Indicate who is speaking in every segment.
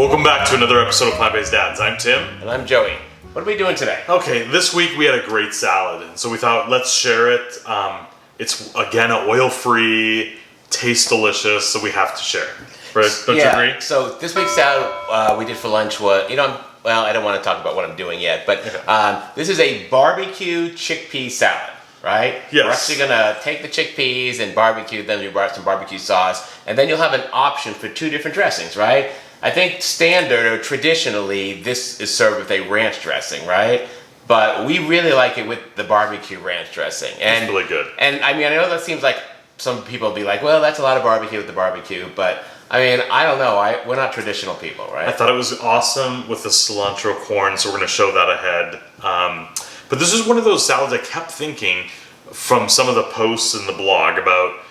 Speaker 1: Welcome back to another episode of Plant-Based Dads. I'm Tim.
Speaker 2: And I'm Joey. What are we doing today?
Speaker 1: Okay, this week we had a great salad, and so we thought let's share it. It's again an oil-free, tastes delicious, so we have to share. Right? Don't you agree?
Speaker 2: So this week's salad we did for lunch was, well, I don't want to talk about what I'm doing yet, but this is a barbecue chickpea salad, right?
Speaker 1: Yes.
Speaker 2: We're actually gonna take the chickpeas and barbecue them. You brought some barbecue sauce, and then you'll have an option for two different dressings, right? I think standard or traditionally this is served with a ranch dressing, right? But we really like it with the BBQ ranch dressing. And,
Speaker 1: it's really good.
Speaker 2: And I mean, I know that seems like some people will be like, well, that's a lot of barbecue with the barbecue, but I mean, I don't know. We're not traditional people, right?
Speaker 1: I thought it was awesome with the cilantro corn, so we're going to show that ahead. But this is one of those salads I kept thinking from some of the posts in the blog about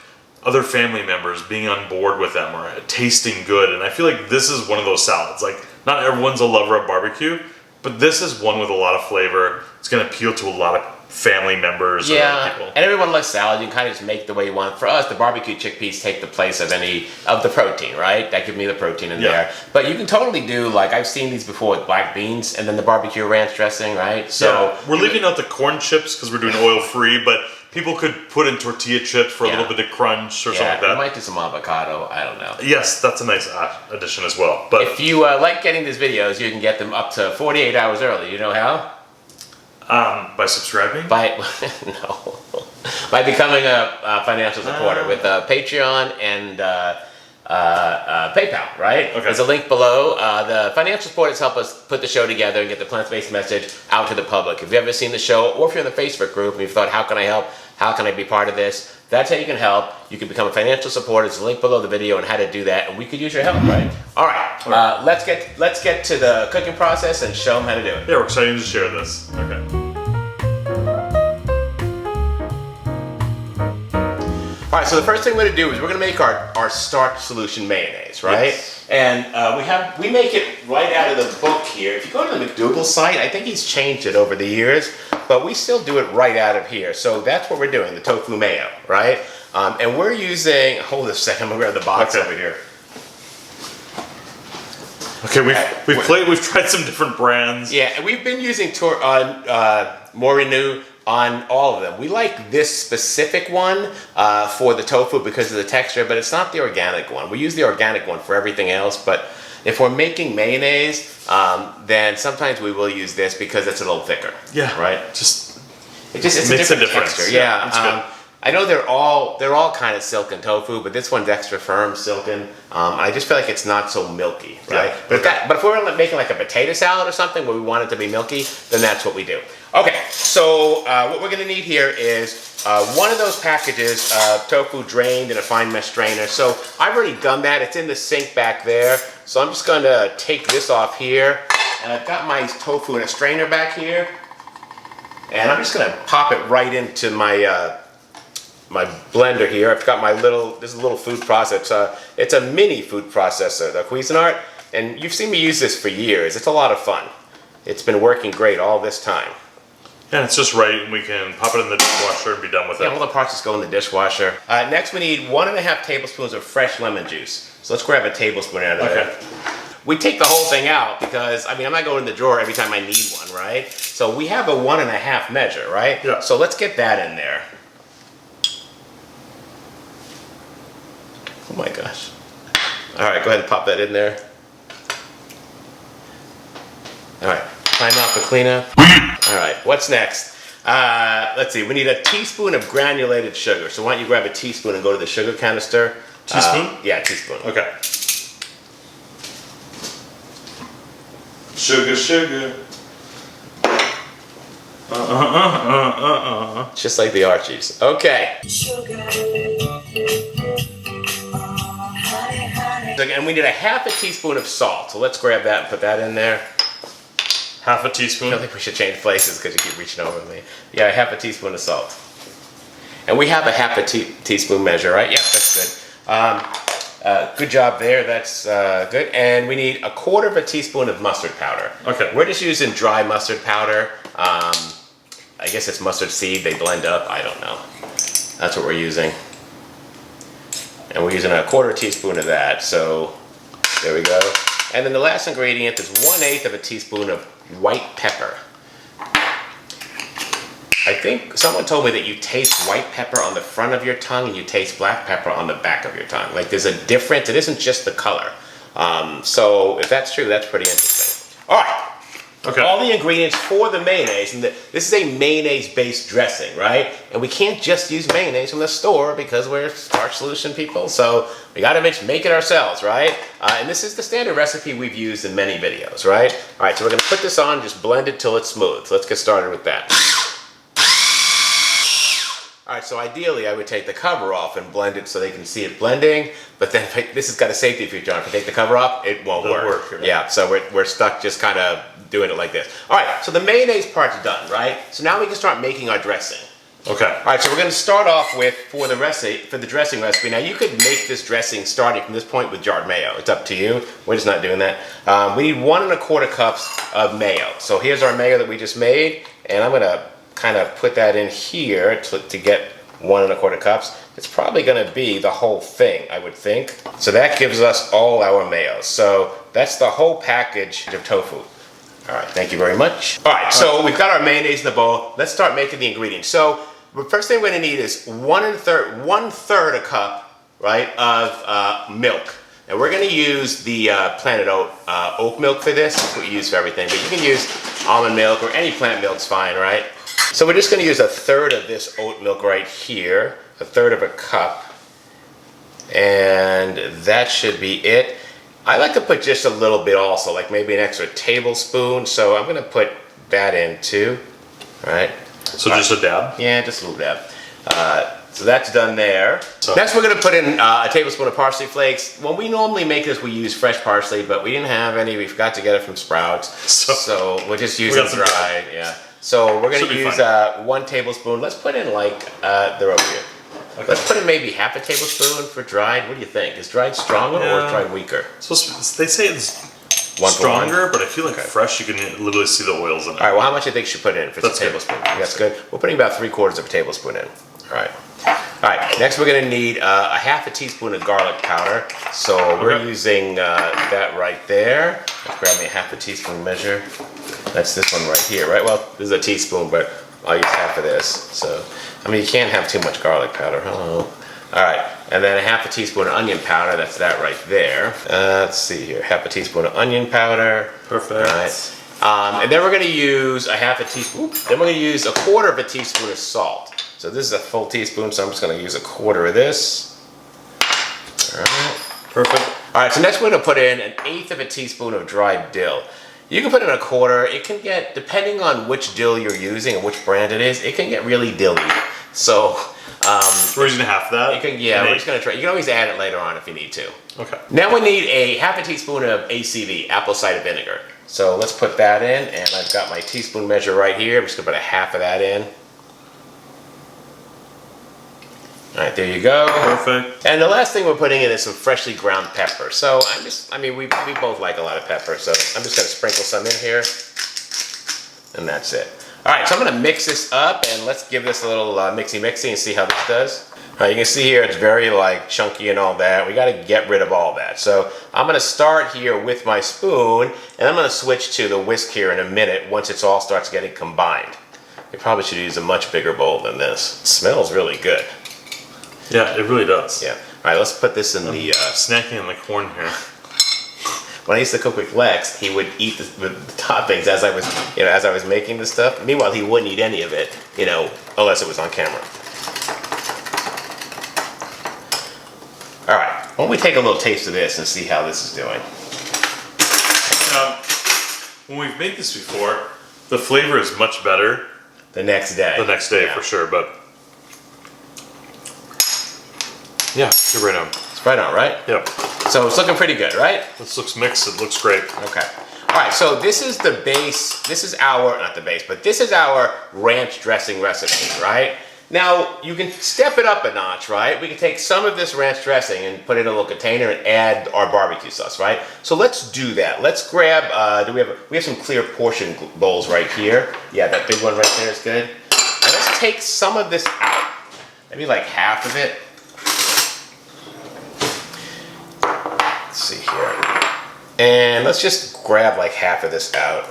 Speaker 1: other family members being on board with them or tasting good. And I feel like this is one of those salads. Like, not everyone's a lover of barbecue, but this is one with a lot of flavor. It's going to appeal to a lot of family members or other people.
Speaker 2: And everyone likes salad. You can kind of just make the way you want. For us, the barbecue chickpeas take the place of any of the protein, right? That gives me the protein in there. But you can totally do, like, I've seen these before with black beans and then the barbecue ranch dressing, right? So
Speaker 1: we're leaving out the corn chips because we're doing oil-free, but people could put in tortilla chips for a little bit of crunch or something like that.
Speaker 2: We might do some avocado. I don't know.
Speaker 1: Yes, that's a nice addition as well. But
Speaker 2: if you like getting these videos, you can get them up to 48 hours early. You know how?
Speaker 1: By subscribing?
Speaker 2: By becoming a financial supporter with Patreon and PayPal, right?
Speaker 1: Okay.
Speaker 2: There's a link below. The financial supporters help us put the show together and get the plant-based message out to the public. If you've ever seen the show, or if you're in the Facebook group and you've thought, how can I help? How can I be part of this? That's how you can help. You can become a financial supporter. There's a link below the video on how to do that, and we could use your help, right? All right. Let's get to the cooking process and show them how to do it.
Speaker 1: Yeah, we're excited to share this. Okay.
Speaker 2: All right, so the first thing we're gonna do is we're gonna make our starch solution mayonnaise, right?
Speaker 1: Yes.
Speaker 2: And we make it right out of the book here. If you go to the McDougall site, I think he's changed it over the years, but we still do it right out of here. So that's what we're doing, the tofu mayo, right? And we're using, hold this a second, I'm gonna grab the box over here.
Speaker 1: Okay, we've tried some different brands.
Speaker 2: Yeah, and we've been using Morinu on all of them. We like this specific one for the tofu because of the texture, but it's not the organic one. We use the organic one for everything else, but if we're making mayonnaise, then sometimes we will use this because it's a little thicker.
Speaker 1: Yeah,
Speaker 2: right.
Speaker 1: It's
Speaker 2: makes a different texture. Yeah, it's good. I know they're all kind of silken tofu, but this one's extra firm silken. I just feel like it's not so milky, right?
Speaker 1: Yeah.
Speaker 2: But if we're making like a potato salad or something where we want it to be milky, then that's what we do. Okay, so what we're gonna need here is one of those packages of tofu drained in a fine mesh strainer. So I've already done that. It's in the sink back there. So I'm just gonna take this off here. And I've got my tofu in a strainer back here. And I'm just gonna pop it right into my my blender here. I've got this is a little food processor. It's a mini food processor, the Cuisinart, and you've seen me use this for years. It's a lot of fun. It's been working great all this time.
Speaker 1: And it's just right, and we can pop it in the dishwasher and be done with it.
Speaker 2: Yeah, all the parts just go in the dishwasher. Next we need 1.5 tablespoons of fresh lemon juice. So let's grab a tablespoon out of there. We take the whole thing out because, I mean, I'm not going in the drawer every time I need one, right? So we have a 1.5 measure, right?
Speaker 1: Yeah.
Speaker 2: So let's get that in there. Oh my gosh. All right, go ahead and pop that in there. All right, time out for cleanup. All right, what's next? Let's see, we need a teaspoon of granulated sugar. So why don't you grab a teaspoon and go to the sugar canister.
Speaker 1: Teaspoon?
Speaker 2: Yeah, teaspoon.
Speaker 1: Okay. Sugar.
Speaker 2: Just like the Archies. Okay. And we need a 1/2 teaspoon of salt. So let's grab that and put that in there.
Speaker 1: 1/2 teaspoon?
Speaker 2: I don't think we should change places because you keep reaching over me. Yeah, 1/2 teaspoon of salt. And we have a 1/2 teaspoon measure, right? Yep, that's good. Good job there, that's good. And we need 1/4 teaspoon of mustard powder.
Speaker 1: Okay.
Speaker 2: We're just using dry mustard powder. I guess it's mustard seed, they blend up, I don't know. That's what we're using. And we're using 1/4 teaspoon of that, so there we go. And then the last ingredient is 1/8 of a teaspoon of white pepper. I think someone told me that you taste white pepper on the front of your tongue and you taste black pepper on the back of your tongue. Like there's a difference. It isn't just the color. So if that's true, that's pretty interesting. All right.
Speaker 1: Okay.
Speaker 2: All the ingredients for the mayonnaise, and this is a mayonnaise-based dressing, right? And we can't just use mayonnaise from the store because we're starch solution people. So we got to make it ourselves, right? And this is the standard recipe we've used in many videos, right? All right. So we're going to put this on, just blend it till it's smooth. So let's get started with that. All right, so ideally I would take the cover off and blend it so they can see it blending, but then this has got a safety feature on it. If I take the cover off, it won't work.
Speaker 1: Right?
Speaker 2: Yeah, so we're stuck just kind of doing it like this. All right, so the mayonnaise part's done, right? So now we can start making our dressing.
Speaker 1: Okay.
Speaker 2: All right, so we're going to start off with, for the dressing recipe, now you could make this dressing starting from this point with jarred mayo. It's up to you. We're just not doing that. We need 1 1/4 cups of mayo. So here's our mayo that we just made, and I'm going to kind of put that in here to get 1 1/4 cups. It's probably going to be the whole thing, I would think. So that gives us all our mayo. So that's the whole package of tofu. All right, thank you very much. All right, so we've got our mayonnaise in the bowl. Let's start making the ingredients. So the first thing we're going to need is 1/3 a cup, right, of milk. And we're going to use the Planet oat milk for this. That's what you use for everything. But you can use almond milk or any plant milk's fine, right? So we're just going to use 1/3 of this oat milk right here, 1/3 of a cup, and that should be it. I like to put just a little bit also, like maybe an extra tablespoon, so I'm going to put that in too, right?
Speaker 1: So just a dab?
Speaker 2: Yeah, just a little dab. So that's done there. So next we're going to put in a tablespoon of parsley flakes. When we normally make this, we use fresh parsley, but we didn't have any. We forgot to get it from Sprouts, so we'll just use it dried. Yeah. So we're going to use 1 tablespoon. Let's put in like, they're over here. Okay. Let's put in maybe half a tablespoon for dried. What do you think? Is dried stronger or is dried weaker?
Speaker 1: So they say it's stronger, but I feel like fresh, you can literally see the oils in it.
Speaker 2: All right, well, how much do you think you should put in if it's a tablespoon? That's good. We're putting about 3/4 of a tablespoon in. All right. All right, next we're going to need a half a teaspoon of garlic powder. So we're using that right there. Let's grab me a half a teaspoon measure. That's this one right here, right? Well, this is a teaspoon, but I'll use half of this. So, I mean, you can't have too much garlic powder. All right, and then a half a teaspoon of onion powder. That's that right there. Let's see here, half a teaspoon of onion powder.
Speaker 1: Perfect.
Speaker 2: All right. And then we're going to use a half a teaspoon. Then we're going to use 1/4 of a teaspoon of salt. So this is a full teaspoon, so I'm just going to use 1/4 of this. All right.
Speaker 1: Perfect.
Speaker 2: All right, so next we're going to put in 1/8 of a teaspoon of dried dill. You can put in 1/4. It can get, depending on which dill you're using and which brand it is, it can get really dilly. So
Speaker 1: we're using half that?
Speaker 2: We're just going to try. You can always add it later on if you need to.
Speaker 1: Okay.
Speaker 2: Now we need a half a teaspoon of ACV, apple cider vinegar. So let's put that in, and I've got my teaspoon measure right here. I'm just going to put a half of that in. All right, there you go.
Speaker 1: Perfect.
Speaker 2: And the last thing we're putting in is some freshly ground pepper. So we both like a lot of pepper, so I'm just going to sprinkle some in here, and that's it. All right, so I'm going to mix this up, and let's give this a little mixy and see how this does. All right, you can see here it's very like chunky and all that. We got to get rid of all that. So I'm going to start here with my spoon, and I'm going to switch to the whisk here in a minute once it all starts getting combined. We probably should use a much bigger bowl than this. It smells really good.
Speaker 1: Yeah, it really does.
Speaker 2: Yeah. All right, let's put this in the...
Speaker 1: snacking on the corn here.
Speaker 2: When I used to cook with Lexx, he would eat the toppings as I was making the stuff. Meanwhile, he wouldn't eat any of it, unless it was on camera. All right, why don't we take a little taste of this and see how this is doing?
Speaker 1: When we've made this before, the flavor is much better.
Speaker 2: The next day.
Speaker 1: The next day, for sure, but... Yeah, you're right on.
Speaker 2: It's right on, right?
Speaker 1: Yep.
Speaker 2: So it's looking pretty good, right?
Speaker 1: This looks mixed. It looks great.
Speaker 2: Okay. All right, so this is the base. This is our, not the base, but this is our ranch dressing recipe, right? Now, you can step it up a notch, right? We can take some of this ranch dressing and put it in a little container and add our barbecue sauce, right? So let's do that. Let's grab, we have some clear portion bowls right here. Yeah, that big one right there is good. And let's take some of this out. Maybe like half of it. Let's see here. And let's just grab like half of this out.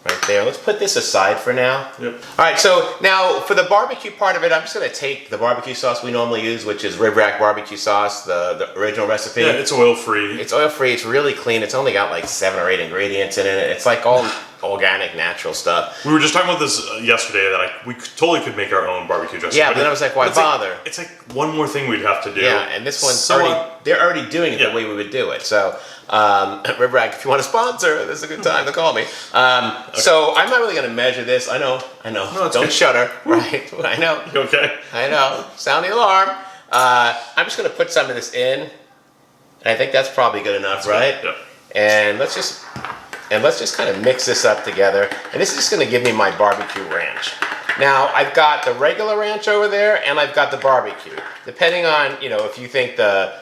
Speaker 2: Right there. Let's put this aside for now.
Speaker 1: Yep.
Speaker 2: All right, so now for the barbecue part of it, I'm just gonna take the barbecue sauce we normally use, which is rib rack barbecue sauce, the original recipe.
Speaker 1: Yeah, it's oil-free.
Speaker 2: It's oil-free, it's really clean. It's only got like 7 or 8 ingredients in it. It's like all organic, natural stuff.
Speaker 1: We were just talking about this yesterday that we totally could make our own barbecue dressing.
Speaker 2: Yeah, but then I was like, why bother?
Speaker 1: It's like one more thing we'd have to do.
Speaker 2: Yeah, and this one's
Speaker 1: So,
Speaker 2: they're already doing it the way we would do it. So, Rib Rack, if you want to sponsor, this is a good time to call me. So I'm not really going to measure this. I know.
Speaker 1: No,
Speaker 2: Don't
Speaker 1: good.
Speaker 2: shudder, right? I know.
Speaker 1: You okay?
Speaker 2: I know. Sound the alarm. I'm just going to put some of this in, and I think that's probably good enough, right?
Speaker 1: Yep.
Speaker 2: And let's just kind of mix this up together. And this is just going to give me my barbecue ranch. Now I've got the regular ranch over there, and I've got the barbecue. Depending on
Speaker 1: Mm-hmm.
Speaker 2: if you think the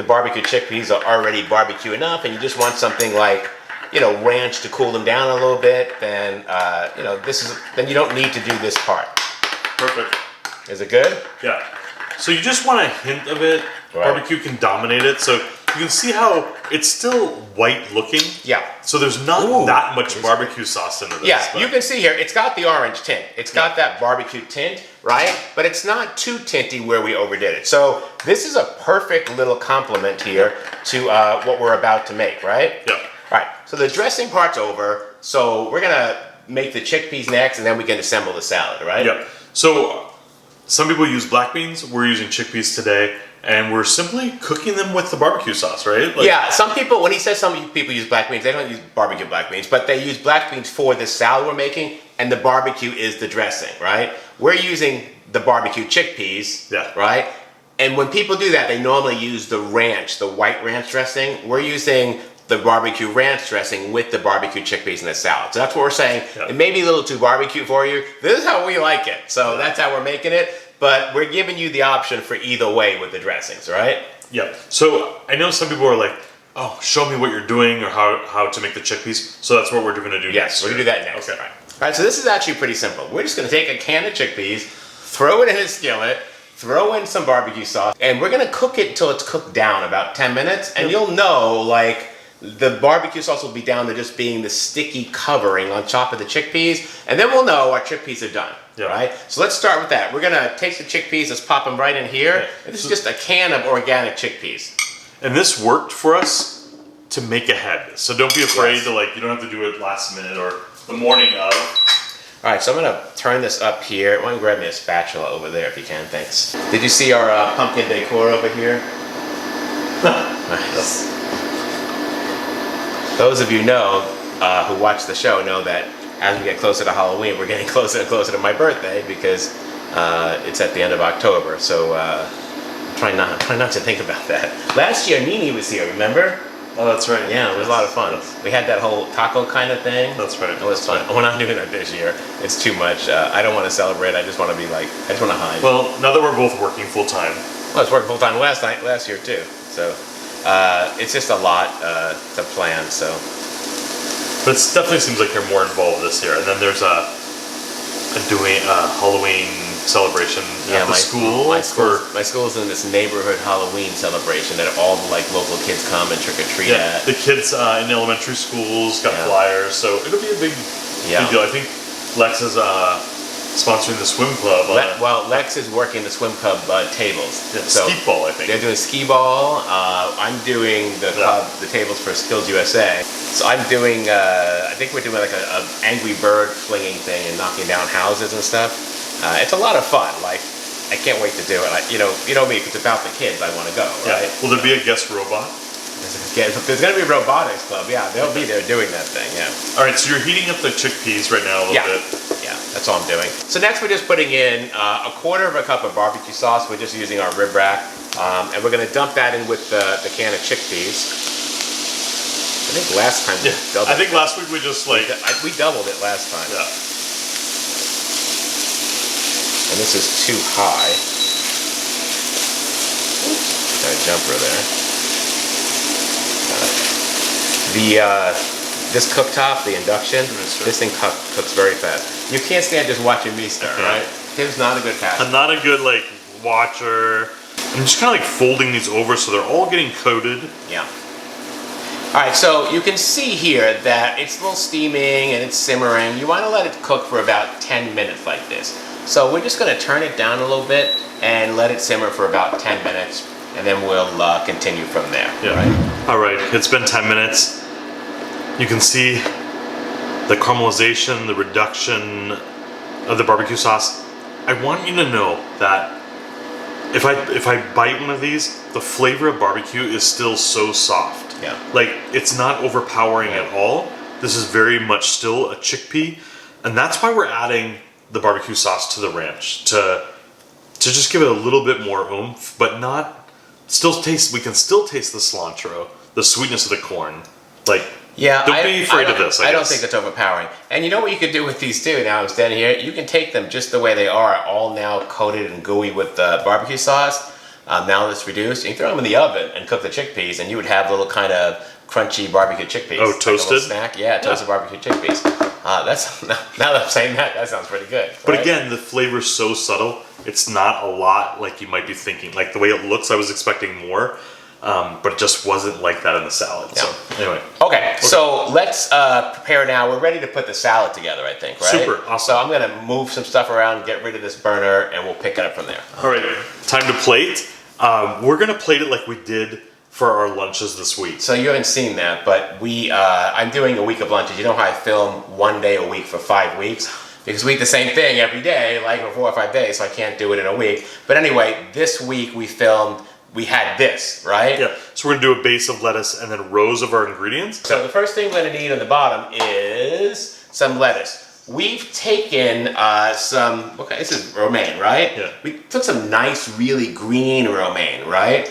Speaker 2: barbecue chickpeas are already barbecue enough, and you just want something like ranch to cool them down a little bit, then then you don't need to do this part.
Speaker 1: Perfect.
Speaker 2: Is it good?
Speaker 1: Yeah. So you just want a hint of it.
Speaker 2: Right.
Speaker 1: Barbecue can dominate it. So you can see how it's still white looking.
Speaker 2: Yeah.
Speaker 1: So there's not that much barbecue sauce into this.
Speaker 2: Yeah,
Speaker 1: but-
Speaker 2: you can see here, it's got the orange tint. It's got that barbecue tint, right? But it's not too tinty where we overdid it. So this is a perfect little complement here to what we're about to make, right?
Speaker 1: Yeah.
Speaker 2: All right, so the dressing part's over. So we're gonna make the chickpeas next, and then we can assemble the salad, right?
Speaker 1: Yeah. So some people use black beans. We're using chickpeas today. And we're simply cooking them with the barbecue sauce, right?
Speaker 2: Yeah, some people, when he says some people use black beans, they don't use barbecue black beans, but they use black beans for the salad we're making, and the barbecue is the dressing, right? We're using the barbecue chickpeas, right? And when people do that, they normally use the ranch, the white ranch dressing. We're using the barbecue ranch dressing with the barbecue chickpeas in the salad. So that's what we're saying. It may be a little too barbecue for you. This is how we like it. So that's how we're making it. But we're giving you the option for either way with the dressings, right?
Speaker 1: Yeah. So I know some people are like, oh, show me what you're doing or how to make the chickpeas. So that's what we're going to do next.
Speaker 2: Yes, we're going to do that next.
Speaker 1: Okay.
Speaker 2: All right, so this is actually pretty simple. We're just going to take a can of chickpeas, throw it in a skillet, throw in some barbecue sauce, and we're going to cook it until it's cooked down about 10 minutes. And you'll know, like, the barbecue sauce will be down to just being the sticky covering on top of the chickpeas. And then we'll know our chickpeas are done.
Speaker 1: Yeah.
Speaker 2: Right? So let's start with that. We're gonna take the chickpeas, let's pop them right in here.
Speaker 1: Yeah.
Speaker 2: And this is just a can of organic chickpeas.
Speaker 1: And this worked for us to make ahead. So don't be afraid to you don't have to do it last minute or the morning of.
Speaker 2: All right, so I'm gonna turn this up here. Why don't you grab me a spatula over there if you can, thanks. Did you see our pumpkin decor over here? Nice. Those of you who watch the show know that as we get closer to Halloween, we're getting closer and closer to my birthday because it's at the end of October. So try not to think about that. Last year, Nini was here, remember?
Speaker 1: Oh, that's right.
Speaker 2: Yeah, it was a lot of fun. We had that whole taco kind of thing.
Speaker 1: That's right.
Speaker 2: It was fun. We're not doing that this year. It's too much. I don't want to celebrate. I just want to be I just want to hide.
Speaker 1: Well, now that we're both working full time.
Speaker 2: Well, I was working full time last year too. So it's just a lot to plan. So.
Speaker 1: But it definitely seems like you're more involved this year. And then there's a Halloween celebration at the school.
Speaker 2: My school's in this neighborhood Halloween celebration that all the local kids come and trick or treat at.
Speaker 1: The kids in elementary schools got flyers, so it'll be a big deal. I think Lexx is sponsoring the swim club.
Speaker 2: Lexx is working the swim club tables.
Speaker 1: Yeah, so skee ball, I think.
Speaker 2: They're doing skee ball. I'm doing the tables for Skills USA. So I'm doing, I think we're doing like a Angry Bird flinging thing and knocking down houses and stuff. It's a lot of fun. I can't wait to do it. You know me, if it's about the kids, I want to go, right?
Speaker 1: Yeah. Will there be a guest robot?
Speaker 2: There's going to be a robotics club. Yeah, they'll be there doing that thing, yeah.
Speaker 1: All right, so you're heating up the chickpeas right now a little bit.
Speaker 2: Yeah, that's all I'm doing. So next we're just putting in a quarter of a cup of barbecue sauce. We're just using our rib rack. And we're going to dump that in with the can of chickpeas. I think last time we doubled it.
Speaker 1: I think last week we just
Speaker 2: we doubled it last time.
Speaker 1: Yeah.
Speaker 2: And this is too high. Oops, got a jumper there. This cooktop, the induction, this thing cooks very fast. You can't stand just watching me stir, right? Tim's not a good passer.
Speaker 1: I'm not a good watcher. I'm just kind of like folding these over so they're all getting coated.
Speaker 2: Yeah. All right, so you can see here that it's a little steaming and it's simmering. You want to let it cook for about 10 minutes like this. So we're just going to turn it down a little bit and let it simmer for about 10 minutes, and then we'll continue from there.
Speaker 1: Yeah.
Speaker 2: Right?
Speaker 1: All right, it's been 10 minutes. You can see the caramelization, the reduction of the barbecue sauce. I want you to know that if I bite one of these, the flavor of barbecue is still so soft.
Speaker 2: Yeah.
Speaker 1: Like, it's not overpowering at all. This is very much still a chickpea, and that's why we're adding the barbecue sauce to the ranch to just give it a little bit more oomph, but not still taste. We can still taste the cilantro, the sweetness of the corn. Like,
Speaker 2: yeah,
Speaker 1: don't be afraid of this.
Speaker 2: I don't think it's overpowering. And you know what you could do with these too? Now I'm standing here. You can take them just the way they are, all now coated and gooey with the barbecue sauce. Now that it's reduced, you can throw them in the oven and cook the chickpeas, and you would have little kind of crunchy barbecue chickpeas.
Speaker 1: Oh,
Speaker 2: like
Speaker 1: toasted?
Speaker 2: a little snack, yeah, toasted barbecue chickpeas. That's now that I'm saying that sounds pretty good.
Speaker 1: But
Speaker 2: right?
Speaker 1: again, the flavor's so subtle. It's not a lot like you might be thinking. Like the way it looks, I was expecting more, but it just wasn't like that in the salad.
Speaker 2: Yeah.
Speaker 1: So anyway.
Speaker 2: Okay, so let's prepare now. We're ready to put the salad together, I think, right?
Speaker 1: Super, awesome.
Speaker 2: So I'm gonna move some stuff around, get rid of this burner, and we'll pick it up from there.
Speaker 1: All right, time to plate. We're gonna plate it like we did for our lunches this week.
Speaker 2: So you haven't seen that, but I'm doing a week of lunches. You know how I film one day a week for 5 weeks? Because we eat the same thing every day, like for 4 or 5 days, so I can't do it in a week. But anyway, this week we had this, right?
Speaker 1: Yeah, so we're gonna do a base of lettuce and then rows of our ingredients.
Speaker 2: So the first thing we're gonna need on the bottom is some lettuce. We've taken this is romaine, right?
Speaker 1: Yeah.
Speaker 2: We took some nice, really green romaine, right?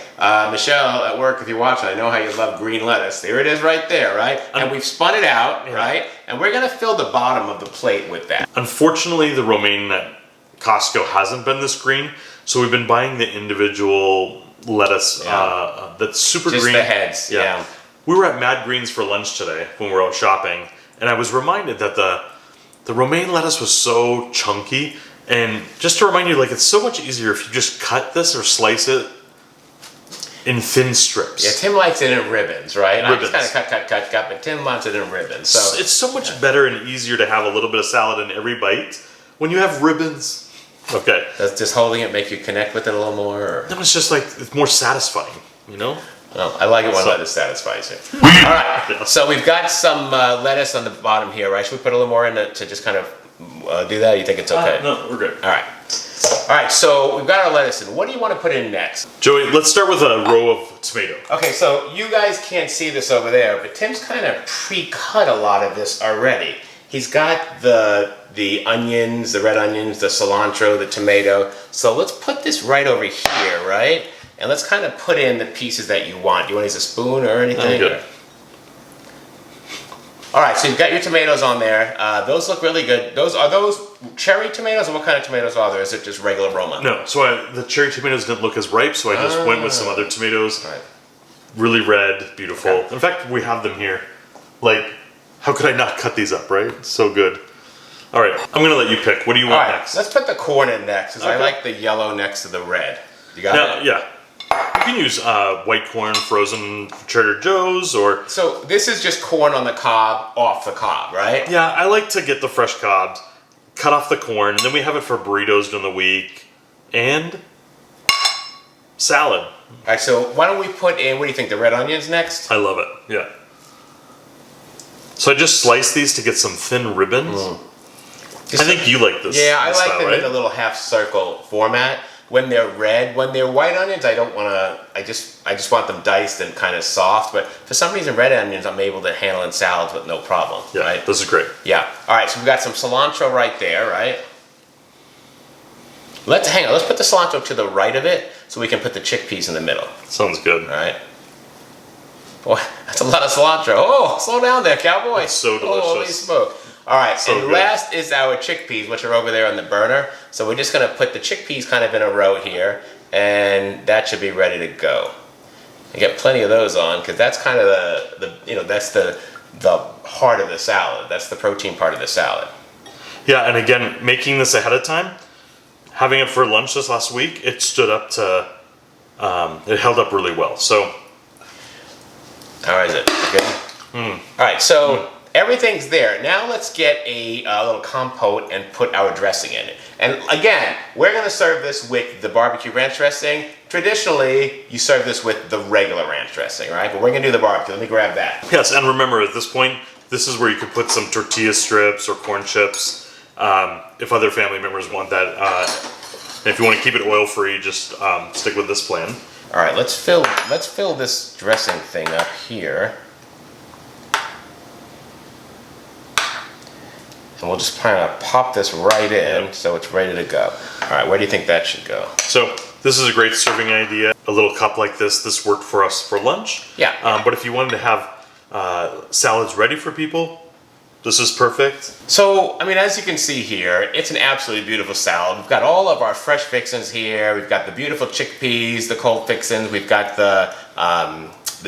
Speaker 2: Michelle at work, if you're watching, I know how you love green lettuce. There it is right there, right? And we've spun it out, right? And we're gonna fill the bottom of the plate with that.
Speaker 1: Unfortunately, the romaine at Costco hasn't been this green, so we've been buying the individual lettuce that's super
Speaker 2: Just
Speaker 1: green.
Speaker 2: the heads, yeah.
Speaker 1: We were at Mad Greens for lunch today when we were out shopping, and I was reminded that the romaine lettuce was so chunky, and just to remind you, like, it's so much easier if you just cut this or slice it in thin strips.
Speaker 2: Yeah, Tim likes it in ribbons, right?
Speaker 1: Ribbons.
Speaker 2: I just kind of cut, but Tim wants it in ribbons. So
Speaker 1: It's so much better and easier to have a little bit of salad in every bite when you have ribbons. Okay.
Speaker 2: does just holding it make you connect with it a little more? Or?
Speaker 1: No, it's just like, it's more satisfying, you know?
Speaker 2: Well, I like it when lettuce satisfies you. All right, so we've got some lettuce on the bottom here, right? Should we put a little more in it to just kind of do that? Or you think it's okay?
Speaker 1: No, we're good.
Speaker 2: All right, so we've got our lettuce in. What do you want to put in next?
Speaker 1: Joey, let's start with a row of tomato.
Speaker 2: Okay, so you guys can't see this over there, but Tim's kind of pre-cut a lot of this already. He's got the onions, the red onions, the cilantro, the tomato. So let's put this right over here, right? And let's kind of put in the pieces that you want. Do you want to use a spoon or anything?
Speaker 1: Good.
Speaker 2: All right, so you've got your tomatoes on there. Those look really good. Are those cherry tomatoes, or what kind of tomatoes are there? Is it just regular Roma?
Speaker 1: No, so the cherry tomatoes didn't look as ripe, so I just went with some other tomatoes.
Speaker 2: All right.
Speaker 1: Really red, beautiful.
Speaker 2: Okay.
Speaker 1: In fact, we have them here. Like, how could I not cut these up, right? It's so good. All right, I'm gonna let you pick. What do you
Speaker 2: All
Speaker 1: want
Speaker 2: right,
Speaker 1: next?
Speaker 2: let's put the corn in next, because I
Speaker 1: Okay.
Speaker 2: like the yellow next to the red. You got
Speaker 1: Now,
Speaker 2: it?
Speaker 1: yeah. You can use white corn frozen from Trader Joe's or...
Speaker 2: So this is just corn on the cob, off the cob, right?
Speaker 1: Yeah, I like to get the fresh cobs, cut off the corn, and then we have it for burritos during the week, and salad.
Speaker 2: All right, so why don't we put in, what do you think, the red onions next?
Speaker 1: I love it, yeah. So I just sliced these to get some thin ribbons. I think you like this.
Speaker 2: Yeah, I
Speaker 1: this
Speaker 2: like
Speaker 1: style,
Speaker 2: them
Speaker 1: right?
Speaker 2: in a little half circle format. When they're red, when they're white onions, I don't want to. I just want them diced and kind of soft. But for some reason, red onions I'm able to handle in salads with no problem.
Speaker 1: Yeah,
Speaker 2: right?
Speaker 1: this is great.
Speaker 2: Yeah. All right, so we've got some cilantro right there, right? Let's put the cilantro to the right of it so we can put the chickpeas in the middle.
Speaker 1: Sounds good.
Speaker 2: All right. Boy, that's a lot of cilantro. Oh, slow down there, cowboy.
Speaker 1: It's so delicious.
Speaker 2: Holy smoke. All right,
Speaker 1: So
Speaker 2: and
Speaker 1: good.
Speaker 2: last is our chickpeas, which are over there on the burner. So we're just gonna put the chickpeas kind of in a row here, and that should be ready to go. You get plenty of those on, because that's kind of that's the heart of the salad. That's the protein part of the salad.
Speaker 1: Yeah, and again, making this ahead of time having it for lunch this last week, it stood up to, it held up really well. So,
Speaker 2: how is it? Good? All right, so everything's there. Now let's get a little compote and put our dressing in it. And again, we're gonna serve this with the barbecue ranch dressing. Traditionally, you serve this with the regular ranch dressing, right? But we're gonna do the barbecue. Let me grab that.
Speaker 1: yes, and remember at this point, this is where you could put some tortilla strips or corn chips if other family members want that. And if you want to keep it oil-free, just stick with this plan.
Speaker 2: All right, let's fill this dressing thing up here. And we'll just kind of pop this right in so it's ready to go. All right, where do you think that should go?
Speaker 1: So this is a great serving idea. A little cup like this worked for us for lunch.
Speaker 2: Yeah.
Speaker 1: But if you wanted to have salads ready for people, this is perfect.
Speaker 2: So, I mean, as you can see here, it's an absolutely beautiful salad. We've got all of our fresh fixings here. We've got the beautiful chickpeas, the cold fixings. We've got the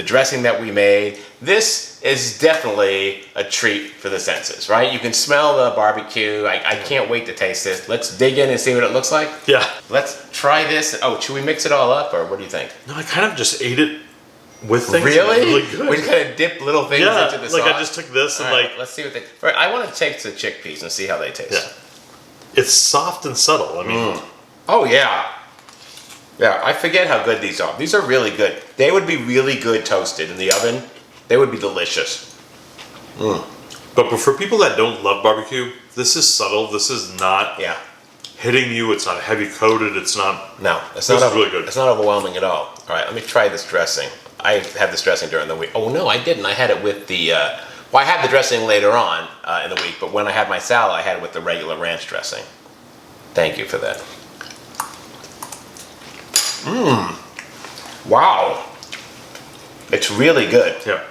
Speaker 2: dressing that we made. This is definitely a treat for the senses, right? You can smell the barbecue. I can't wait to taste this. Let's dig in and see what it looks like.
Speaker 1: Yeah.
Speaker 2: Let's try this. Oh, should we mix it all up, or what do you think?
Speaker 1: No, I kind of just ate it with things.
Speaker 2: Really?
Speaker 1: Really good.
Speaker 2: We kind of dip little things into the sauce.
Speaker 1: like I just took this and
Speaker 2: All right,
Speaker 1: like
Speaker 2: let's see what they. I want to taste the chickpeas and see how they taste.
Speaker 1: yeah, it's soft and subtle. I mean,
Speaker 2: Oh yeah. Yeah, I forget how good these are. These are really good. They would be really good toasted in the oven. They would be delicious.
Speaker 1: but for people that don't love barbecue, this is subtle. This is not
Speaker 2: Yeah.
Speaker 1: hitting you. It's not heavy coated. It's not.
Speaker 2: No, it's
Speaker 1: This
Speaker 2: not
Speaker 1: is really good.
Speaker 2: It's not overwhelming at all. All right, let me try this dressing. I had this dressing during the week. Oh no, I didn't. I had it with the. Well, I had the dressing later on in the week, but when I had my salad, I had it with the regular ranch dressing. Thank you for that. Wow. It's really good.
Speaker 1: Yeah.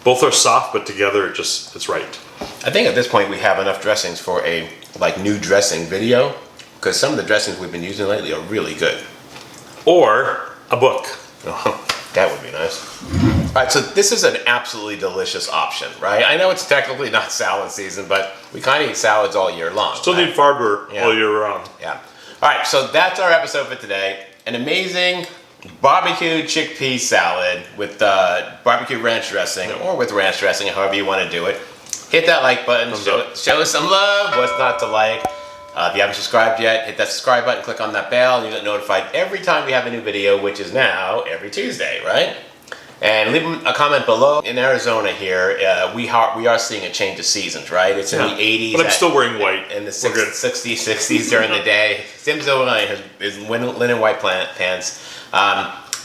Speaker 1: Both are soft, but together it's right.
Speaker 2: I think at this point we have enough dressings for a new dressing video, because some of the dressings we've been using lately are really good.
Speaker 1: Or a book.
Speaker 2: That would be nice. All right, so this is an absolutely delicious option, right? I know it's technically not salad season, but we kind of eat salads all year long.
Speaker 1: Still
Speaker 2: right?
Speaker 1: need fiber
Speaker 2: Yeah.
Speaker 1: all year round.
Speaker 2: Yeah. All right, so that's our episode for today. An amazing barbecue chickpea salad with barbecue ranch dressing, or with ranch dressing, however you want to do it. Hit that like button, show us some love. What's not to like? If you haven't subscribed yet, hit that subscribe button, click on that bell, and you get notified every time we have a new video, which is now every Tuesday, right? And leave a comment below. In Arizona here, we are seeing a change of seasons, right? It's in the 80s.
Speaker 1: But I'm still wearing white.
Speaker 2: In the 60s, 60s during the day. Tim's overnight has linen white pants.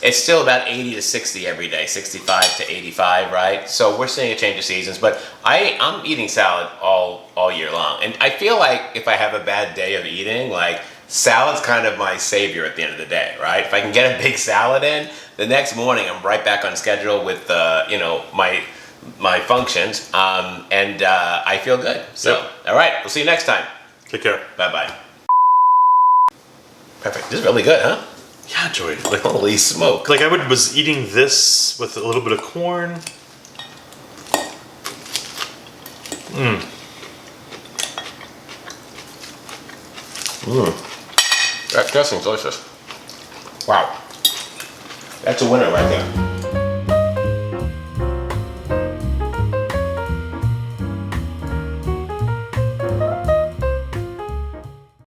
Speaker 2: It's still about 80 to 60 every day, 65 to 85, right? So we're seeing a change of seasons, but I'm eating salad all year long. And I feel like if I have a bad day of eating, like salad's kind of my savior at the end of the day, right? If I can get a big salad in, the next morning I'm right back on schedule with my functions, and I feel good. So, all right, we'll see you next time.
Speaker 1: Take care.
Speaker 2: Bye-bye. Perfect. This is really good, huh?
Speaker 1: Yeah, Joey. Like,
Speaker 2: Holy smoke.
Speaker 1: like I was eating this with a little bit of corn.
Speaker 2: That dressing's delicious. Wow. That's a winner right there.